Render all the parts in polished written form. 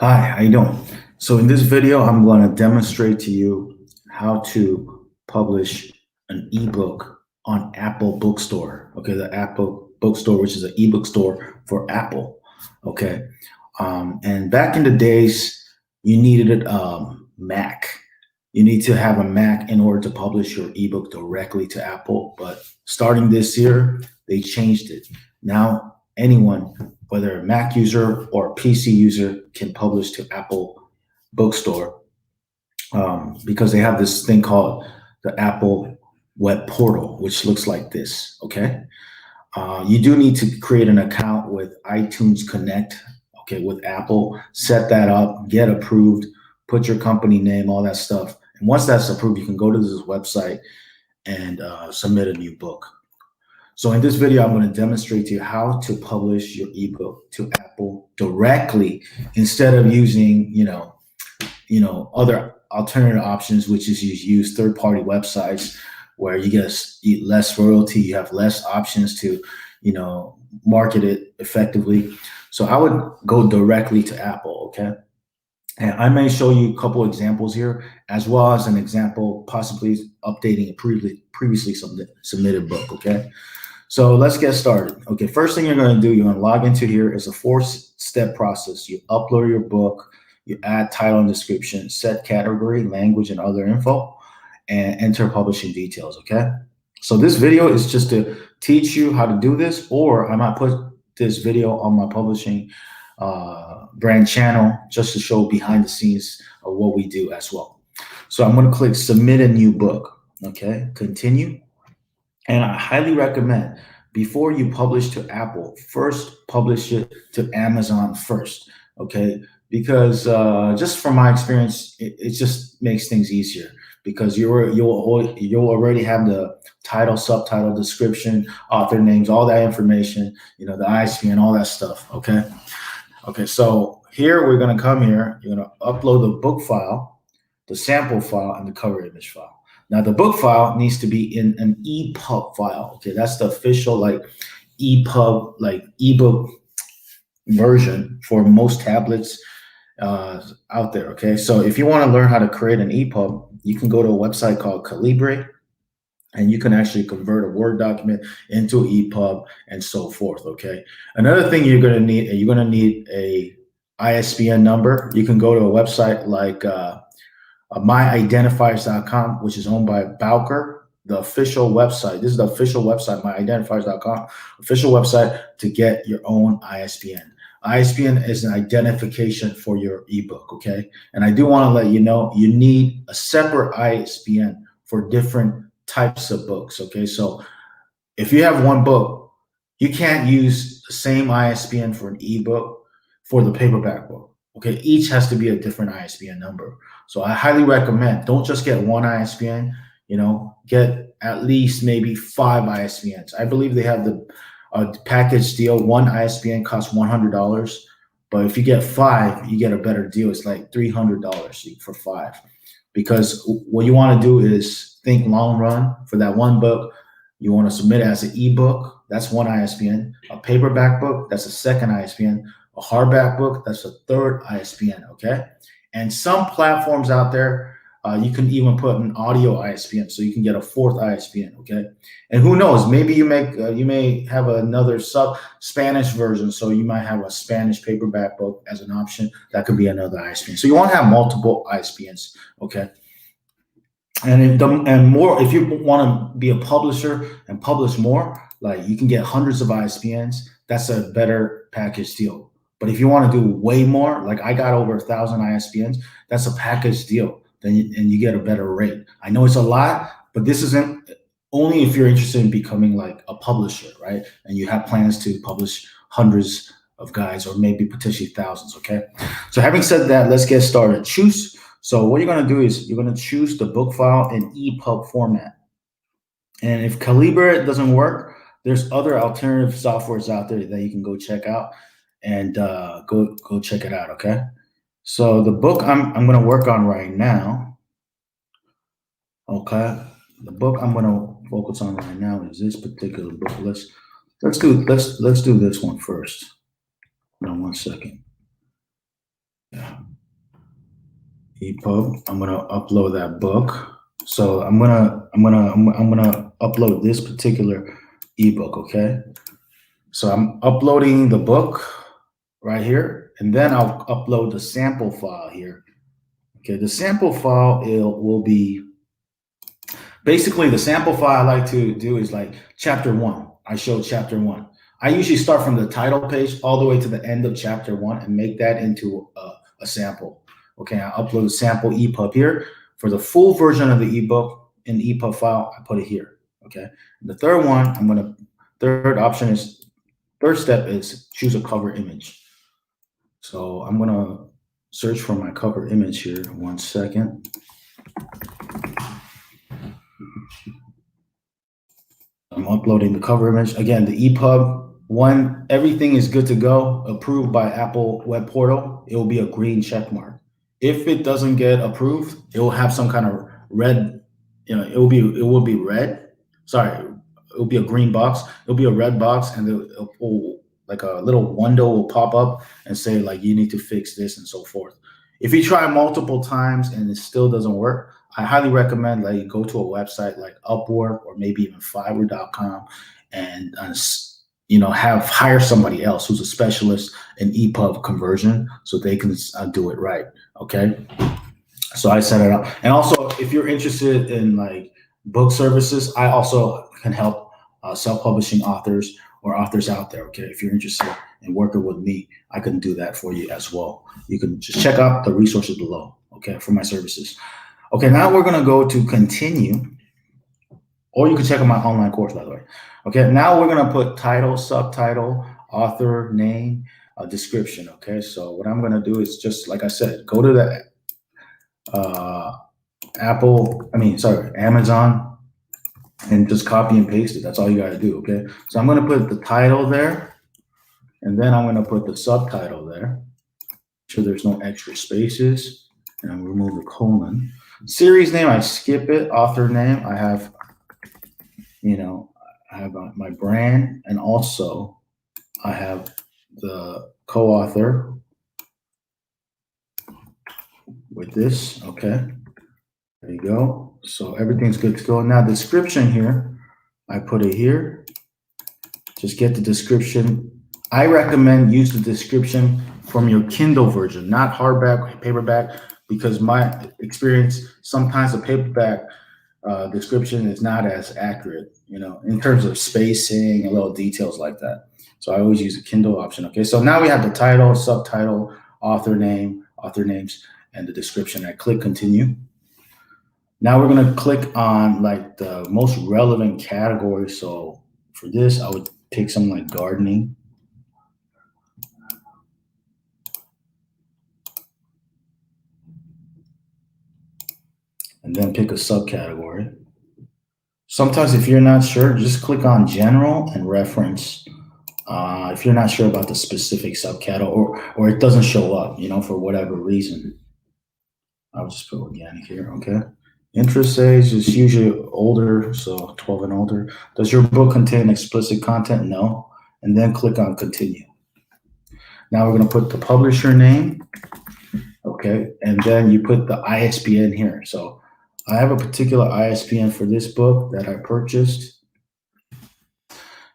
Hi, how you doing? So in this video, I'm going to demonstrate to you how to publish an ebook on Apple Bookstore. Okay, the Apple Bookstore, which is an ebook store for Apple. Okay, and back in the days, you needed a Mac. You need to have a Mac in order to publish your ebook directly to Apple. But starting this year, they changed it. Now anyone, whether a Mac user or a PC user, can publish to Apple Bookstore because they have this thing called the Apple Web Portal, which looks like this. Okay, you do need to create an account with iTunes Connect. Okay, with Apple, set that up, get approved, put your company name, all that stuff. And once that's approved, you can go to this website and submit a new book. So in this video, I'm going to demonstrate to you how to publish your ebook to Apple directly instead of using, other alternative options, which is you use third-party websites where you get less royalty, you have less options to, market it effectively. So I would go directly to Apple, okay? And I may show you a couple examples here, as well as an example possibly updating a previously submitted book, okay? So let's get started. Okay, first thing you're going to do, you're going to log into here. It's a four-step process. You upload your book, you add title and description, set category, language, and other info, and enter publishing details, okay? So this video is just to teach you how to do this, or I might put this video on my publishing brand channel just to show behind the scenes of what we do as well. So I'm going to click submit a new book, okay? Continue. And I highly recommend before you publish to Apple, first publish it to Amazon first, okay? Because just from my experience, it just makes things easier because you'll already have the title, subtitle, description, author names, all that information, the ISBN, all that stuff, okay? Okay, so here we're gonna come here, you're gonna upload the book file, the sample file, and the cover image file. Now the book file needs to be in an EPUB file. Okay, that's the official EPUB, ebook version for most tablets out there. Okay, so if you want to learn how to create an EPUB, you can go to a website called Calibre, and you can actually convert a Word document into EPUB and so forth. Okay, another thing you're going to need a ISBN number. You can go to a website like myidentifiers.com, which is owned by Bowker, the official website. This is the official website, myidentifiers.com, official website to get your own ISBN. ISBN is an identification for your ebook, okay? And I do want to let you know, you need a separate ISBN for different types of books, okay? So if you have one book, you can't use the same ISBN for an ebook for the paperback book, okay? Each has to be a different ISBN number. So I highly recommend, don't just get one ISBN, get at least maybe 5 ISBNs. I believe they have the package deal. One ISBN costs $100, but if you get 5, you get a better deal. It's like $300 for 5. Because what you want to do is think long run for that one book. You want to submit it as an ebook, that's one ISBN. A paperback book, that's a second ISBN. A hardback book, that's a third ISBN, okay? And some platforms out there, you can even put an audio ISBN, so you can get a 4th ISBN, okay? And who knows, maybe you may have another Spanish version, so you might have a Spanish paperback book as an option. That could be another ISBN. So you want to have multiple ISBNs, okay? And more, if you want to be a publisher and publish more, like you can get hundreds of ISBNs. That's a better package deal. But if you want to do way more, like I got over 1,000 ISBNs, that's a package deal. And you get a better rate. I know it's a lot, but this isn't only if you're interested in becoming like a publisher, right? And you have plans to publish hundreds of guides or maybe potentially thousands, okay? So having said that, let's get started. So what you're going to do is you're going to choose the book file in EPUB format. And if Calibre doesn't work, there's other alternative softwares out there that you can go check out and go check it out, okay? So the book I'm going to work on right now, okay? The book I'm going to focus on right now is this particular book. Let's do this one first. Hold on one second. Yeah. EPUB. I'm gonna upload that book. So I'm gonna upload this particular ebook. Okay. So I'm uploading the book right here, and then I'll upload the sample file here. Okay, the sample file will be basically the sample file I like to do is like chapter one. I show chapter one. I usually start from the title page all the way to the end of chapter one and make that into a sample. Okay, I upload a sample EPUB here. For the full version of the ebook in the EPUB file, I put it here. Okay, and the third option is, third step is choose a cover image. So I'm gonna search for my cover image here. 1 second. I'm uploading the cover image. Again, the EPUB one, everything is good to go, approved by Apple Web Portal. It will be a green check mark. If it doesn't get approved, it will have some kind of red, it will be red. Sorry, it will be a green box. It'll be a red box, and like a little window will pop up and say like you need to fix this and so forth. If you try multiple times and it still doesn't work, I highly recommend like you go to a website like Upwork or maybe even Fiverr.com and hire somebody else who's a specialist in EPUB conversion so they can do it right. Okay, so I set it up, and also if you're interested in like book services, I also can help self-publishing authors or authors out there. Okay, if you're interested in working with me, I can do that for you as well. You can just check out the resources below. Okay, for my services. Okay, now we're gonna go to continue, or you can check out my online course, by the way. Okay, now we're gonna put title, subtitle, author, name, description. Okay, so what I'm gonna do is just like I said, go to the Amazon, and just copy and paste it. That's all you gotta do. Okay, so I'm gonna put the title there, and then I'm gonna put the subtitle there. So there's no extra spaces, and I'm remove the colon. Series name, I skip it. Author name, I have, I have my brand, and also I have the co-author with this. Okay, there you go. So everything's good to go. Now description here, I put it here. Just get the description. I recommend use the description from your Kindle version, not hardback, paperback, because my experience, sometimes the paperback description is not as accurate, in terms of spacing and little details like that. So I always use the Kindle option. Okay, so now we have the title, subtitle, author name, author names, and the description. I click continue. Now we're gonna click on like the most relevant category. So for this, I would pick something like gardening. And then pick a subcategory. Sometimes if you're not sure, just click on general and reference. If you're not sure about the specific subcategory or it doesn't show up, for whatever reason, I'll just put organic here. Okay. Interest age is usually older, so 12 and older. Does your book contain explicit content? No. And then click on continue. Now we're going to put the publisher name. Okay. And then you put the ISBN here. So I have a particular ISBN for this book that I purchased.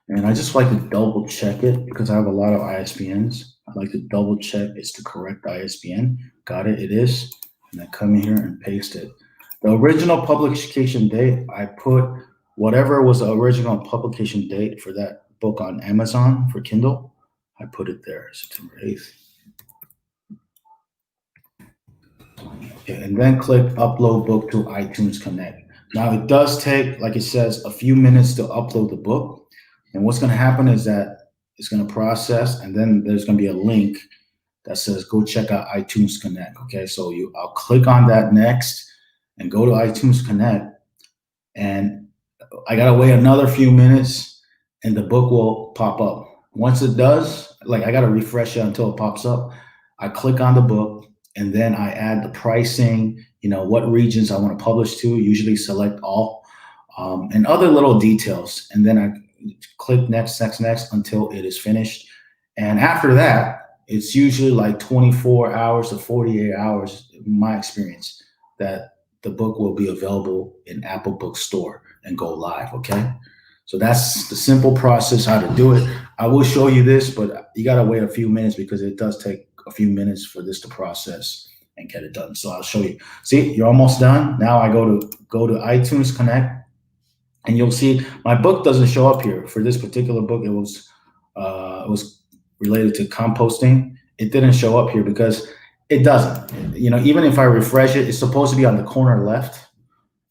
And I just like to double check it because I have a lot of ISBNs. I like to double check it's the correct ISBN. Got it, it is. And then come in here and paste it. The original publication date, I put whatever was the original publication date for that book on Amazon for Kindle. I put it there, September 8th. Okay, and then click upload book to iTunes Connect. Now it does take, like it says, a few minutes to upload the book. And what's going to happen is that it's going to process, and then there's going to be a link that says go check out iTunes Connect. Okay, so I'll click on that next and go to iTunes Connect, and I gotta wait another few minutes, and the book will pop up. Once it does, like I gotta refresh it until it pops up. I click on the book, and then I add the pricing, what regions I want to publish to. Usually select all, and other little details, and then I click next until it is finished. And after that, it's usually like 24 hours to 48 hours, in my experience, that the book will be available in Apple Bookstore and go live. Okay. So that's the simple process how to do it. I will show you this, but you got to wait a few minutes because it does take a few minutes for this to process and get it done. So I'll show you. See, you're almost done. Now I go to iTunes Connect, and you'll see my book doesn't show up here for this particular book. It was related to composting. It didn't show up here because it doesn't. Even if I refresh it, it's supposed to be on the corner left.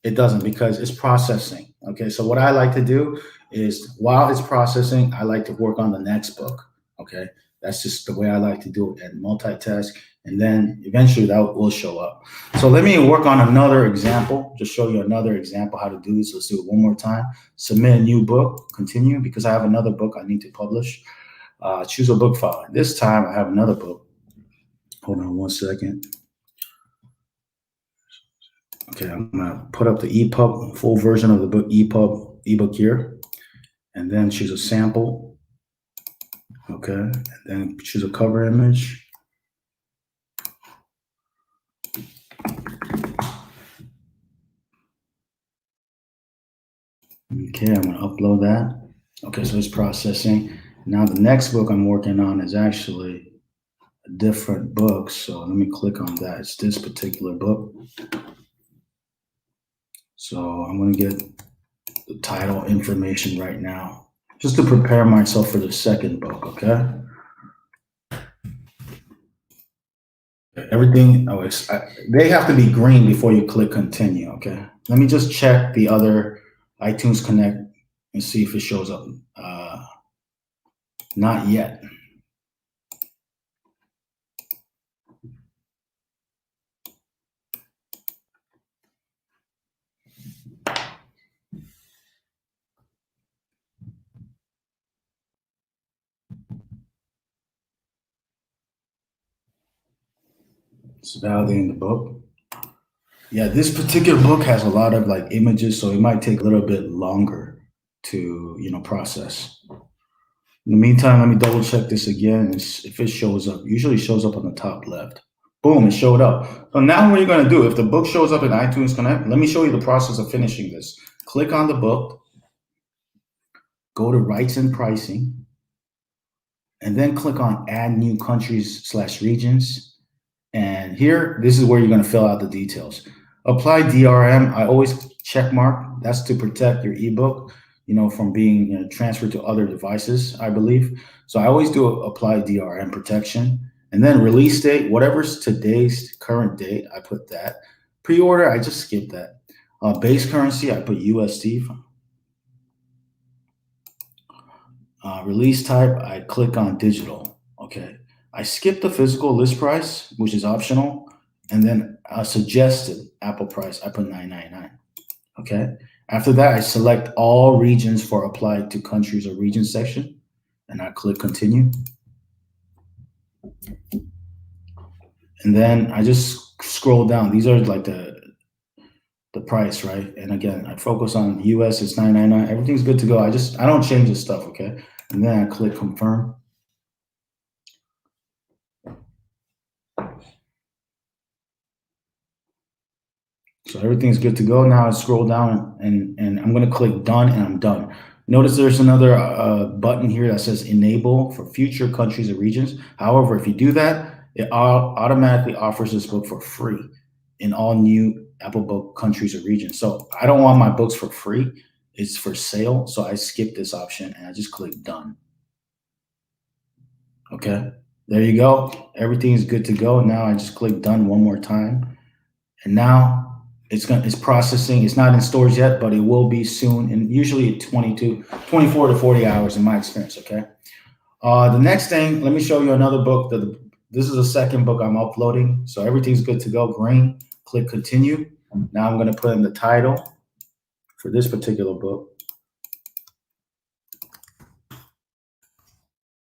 It doesn't because it's processing. Okay, so what I like to do is while it's processing, I like to work on the next book. Okay, that's just the way I like to do it and multitask, and then eventually that will show up. So let me work on another example, just show you another example how to do this. Let's do it one more time. Submit a new book, continue, because I have another book I need to publish. Choose a book file. This time I have another book. Hold on one second. Okay, I'm gonna put up the EPUB, full version of the book, EPUB ebook here, and then choose a sample. Okay, and then choose a cover image. Okay, I'm gonna upload that. Okay, so it's processing. Now the next book I'm working on is actually a different book. So let me click on that. It's this particular book. So I'm gonna get the title information right now, just to prepare myself for the second book. Okay. Everything, they have to be green before you click continue. Okay. Let me just check the other iTunes Connect and see if it shows up. Not yet. It's validating the book. Yeah, this particular book has a lot of like images, so it might take a little bit longer to process. In the meantime, let me double check this again. If it shows up, usually it shows up on the top left. Boom, it showed up. So now what you're gonna do, if the book shows up in iTunes Connect, let me show you the process of finishing this. Click on the book, go to rights and pricing, and then click on add new countries/regions. And here, this is where you're going to fill out the details. Apply DRM. I always check mark. That's to protect your ebook, from being transferred to other devices, I believe. So I always do apply DRM protection. And then release date, whatever's today's current date, I put that. Pre-order, I just skip that. Base currency, I put USD. Release type, I click on digital. Okay. I skip the physical list price, which is optional, and then suggested Apple price, I put $9.99. Okay. After that, I select all regions for applied to countries or regions section, and I click continue. And then I just scroll down. These are like the price, right? And again, I focus on US, it's $9.99. Everything's good to go. I don't change this stuff, okay? And then I click confirm. So everything's good to go. Now I scroll down and I'm going to click done, and I'm done. Notice there's another button here that says enable for future countries and regions. However, if you do that, it automatically offers this book for free in all new Apple Book countries or regions. So I don't want my books for free. It's for sale. So I skip this option and I just click done. Okay, there you go. Everything is good to go. Now I just click done one more time. And now it's processing. It's not in stores yet, but it will be soon, and usually 24 to 40 hours in my experience. Okay. The next thing, let me show you another book. This is the second book I'm uploading, so everything's good to go. Green. Click continue. Now I'm going to put in the title for this particular book,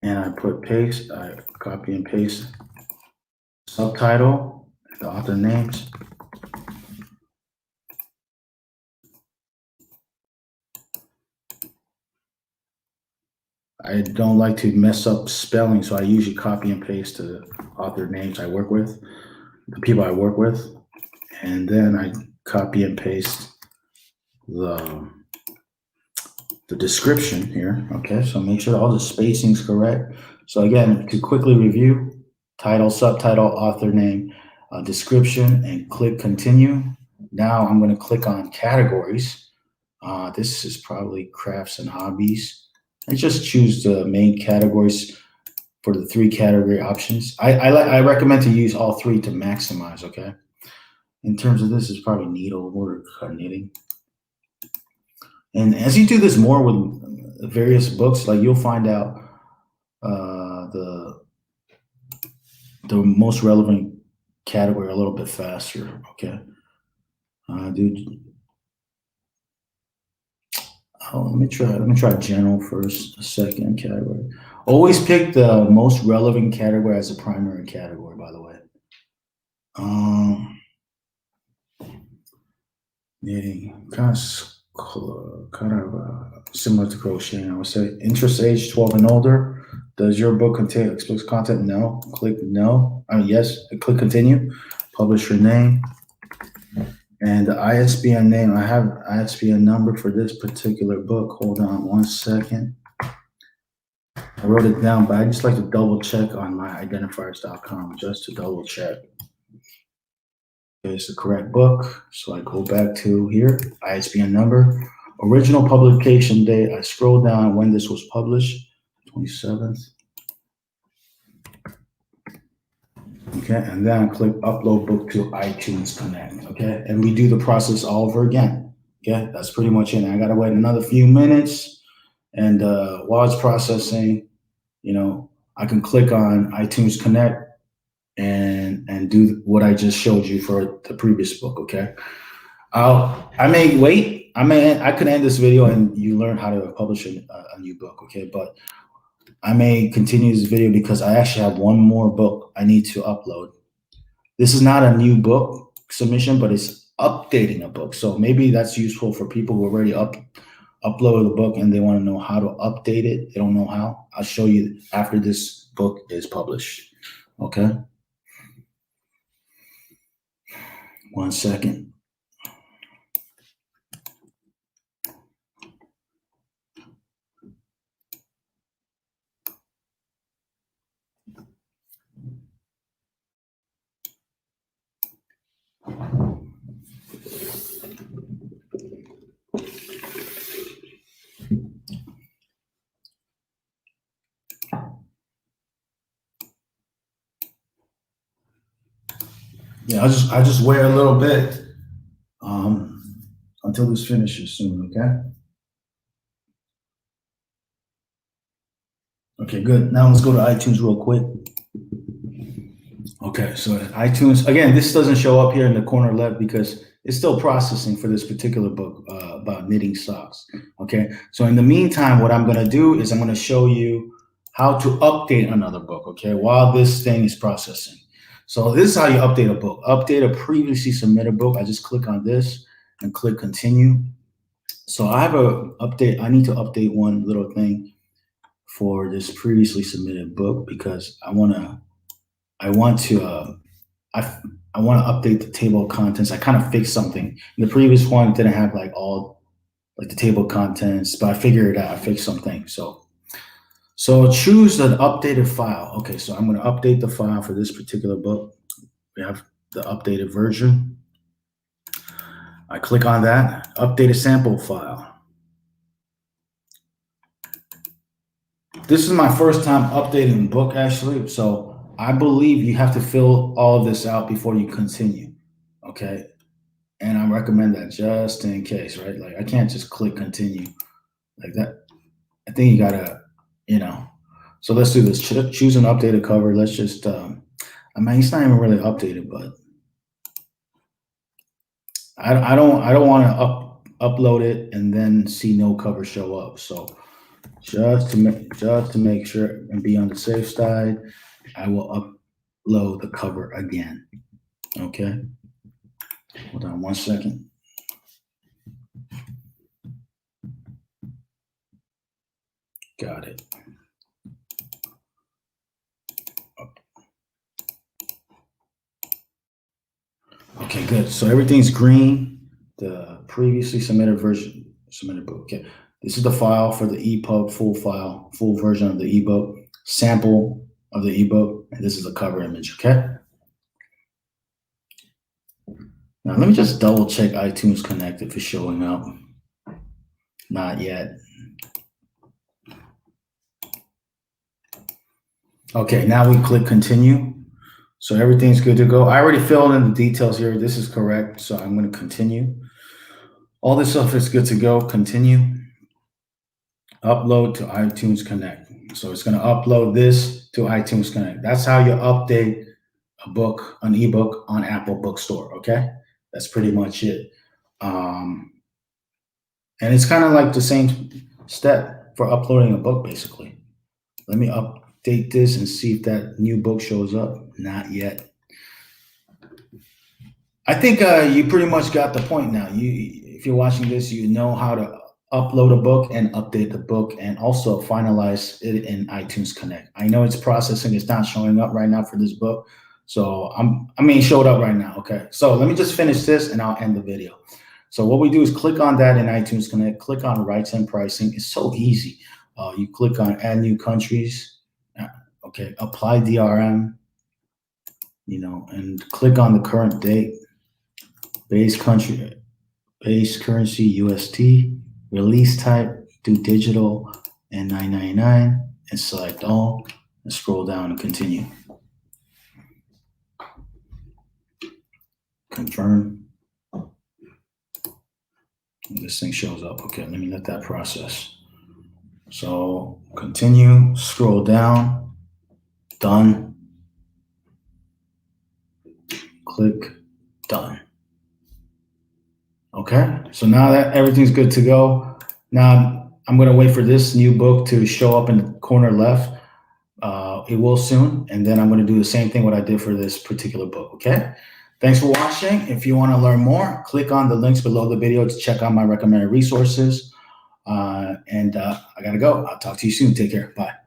and I put paste. I copy and paste subtitle, the author names. I don't like to mess up spelling, so I usually copy and paste the author names I work with, the people I work with, and then I copy and paste the the description here. Okay, so make sure all the spacing's correct. So again, to quickly review, title, subtitle, author name, description, and click continue. Now I'm going to click on categories. This is probably crafts and hobbies. And just choose the main categories for the three category options. I recommend to use all three to maximize. Okay. In terms of this, is probably needlework or knitting. And as you do this more with various books, like you'll find out the most relevant category a little bit faster. Okay, dude. Oh, let me try. Let me try general first. A second category. Always pick the most relevant category as a primary category. By the way, knitting kind of similar to crocheting. I would say interest age 12 and older. Does your book contain explicit content? No. Click no. I mean yes. Click continue. Publisher name. And the ISBN name, I have ISBN number for this particular book. Hold on one second. I wrote it down, but I just like to double check on myidentifiers.com just to double check. It's the correct book. So I go back to here, ISBN number, original publication date. I scroll down when this was published, 27th. Okay, and then I click upload book to iTunes Connect. Okay, and we do the process all over again. Okay, that's pretty much it. I gotta wait another few minutes, and while it's processing, I can click on iTunes Connect and do what I just showed you for the previous book. Okay, I may wait. I could end this video and you learn how to publish a new book. Okay, but I may continue this video because I actually have one more book I need to upload. This is not a new book submission, but it's updating a book. So maybe that's useful for people who already uploaded the book and they want to know how to update it. They don't know how. I'll show you after this book is published. Okay. One second. Yeah, I just wait a little bit until this finishes soon. Okay. Okay, good. Now let's go to iTunes real quick. Okay, so iTunes, again, this doesn't show up here in the corner left because it's still processing for this particular book about knitting socks. Okay, so in the meantime, what I'm going to do is I'm going to show you how to update another book, okay, while this thing is processing. So this is how you update a book. Update a previously submitted book. I just click on this and click continue. So I have a update. I need to update one little thing for this previously submitted book because I want to I want to update the table of contents. I kind of fixed something. In the previous one, it didn't have like all like the table of contents, but I figured it out. I fixed something. So choose an updated file. Okay, so I'm going to update the file for this particular book. We have the updated version. I click on that, update a sample file. This is my first time updating the book actually, so I believe you have to fill all of this out before you continue, okay? And I recommend that just in case, right? Like I can't just click continue like that. I think you gotta, So let's do this. Choose an updated cover. Let's just, I mean, it's not even really updated, but I don't want to upload it and then see no cover show up. So just to make sure and be on the safe side, I will upload the cover again. Okay. Hold on one second. Got it. Okay, good. So everything's green. The previously submitted book. Okay. This is the file for the EPUB full file, full version of the ebook, sample of the ebook, and this is the cover image, okay? Now let me just double check iTunes Connect if it's showing up. Not yet. Okay, now we click continue. So everything's good to go. I already filled in the details here. This is correct. So I'm going to continue. All this stuff is good to go. Continue. Upload to iTunes Connect. So it's going to upload this to iTunes Connect. That's how you update a book, an ebook on Apple Bookstore. Okay. That's pretty much it. And it's kind of like the same step for uploading a book, basically. Let me update this and see if that new book shows up. Not yet. I think you pretty much got the point now. If you're watching this, you know how to upload a book and update the book and also finalize it in iTunes Connect. I know it's processing. It's not showing up right now for this book. So it showed up right now. Okay. So let me just finish this and I'll end the video. So what we do is click on that in iTunes Connect, click on rights and pricing. It's so easy. You click on add new countries. Okay. Apply DRM, and click on the current date. Base currency USD, release type, do digital and $9.99 and select all and scroll down and continue. Confirm. And this thing shows up. Okay, let me let that process. So continue, scroll down, done, click done. Okay, so now that everything's good to go, now I'm going to wait for this new book to show up in the corner left. It will soon, and then I'm going to do the same thing what I did for this particular book, okay? Thanks for watching. If you want to learn more, click on the links below the video to check out my recommended resources. I got to go. I'll talk to you soon. Take care. Bye.